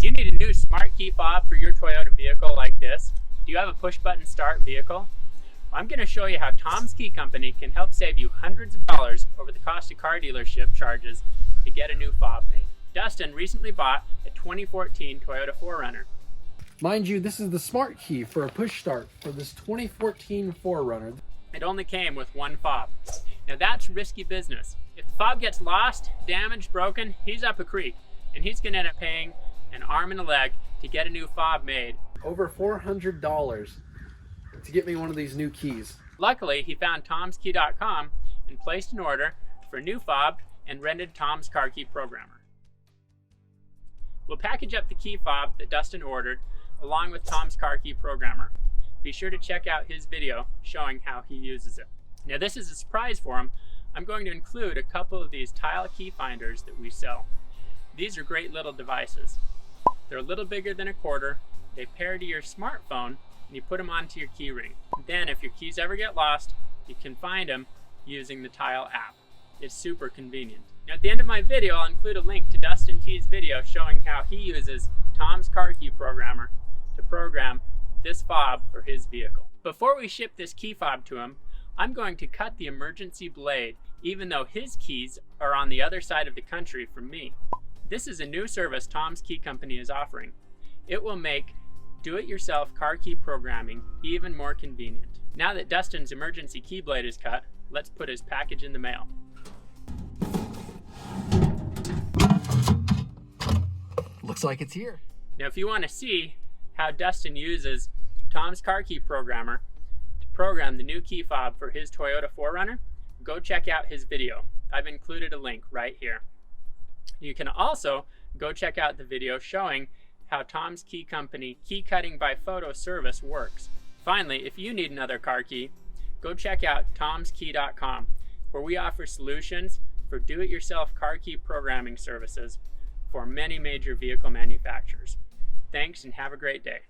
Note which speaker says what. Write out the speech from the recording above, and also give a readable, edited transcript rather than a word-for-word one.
Speaker 1: Do you need a new smart key fob for your Toyota vehicle like this? Do you have a push button start vehicle? Well, I'm going to show you how Tom's Key Company can help save you hundreds of dollars over the cost of car dealership charges to get a new fob made. Dustin recently bought a 2014 Toyota 4Runner.
Speaker 2: Mind you, this is the smart key for a push start for this 2014 4Runner.
Speaker 1: It only came with one fob. Now that's risky business. If the fob gets lost, damaged, broken, he's up a creek, and he's going to end up paying an arm and a leg to get a new fob made.
Speaker 2: Over $400 to get me one of these new keys.
Speaker 1: Luckily, he found tomskey.com and placed an order for a new fob and rented Tom's Car Key Programmer. We'll package up the key fob that Dustin ordered along with Tom's Car Key Programmer. Be sure to check out his video showing how he uses it. Now this is a surprise for him. I'm going to include a couple of these tile key finders that we sell. These are great little devices. They're a little bigger than a quarter. They pair to your smartphone and you put them onto your key ring. Then if your keys ever get lost, you can find them using the Tile app. It's super convenient. Now at the end of my video, I'll include a link to Dustin T's video showing how he uses Tom's Car Key Programmer to program this fob for his vehicle. Before we ship this key fob to him, I'm going to cut the emergency blade even though his keys are on the other side of the country from me. This is a new service Tom's Key Company is offering. It will make do-it-yourself car key programming even more convenient. Now that Dustin's emergency key blade is cut, let's put his package in the mail.
Speaker 2: Looks like it's here.
Speaker 1: Now if you want to see how Dustin uses Tom's Car Key Programmer to program the new key fob for his Toyota 4Runner, go check out his video. I've included a link right here. You can also go check out the video showing how Tom's Key Company key cutting by photo service works. Finally, if you need another car key, go check out tomskey.com, where we offer solutions for do-it-yourself car key programming services for many major vehicle manufacturers. Thanks and have a great day.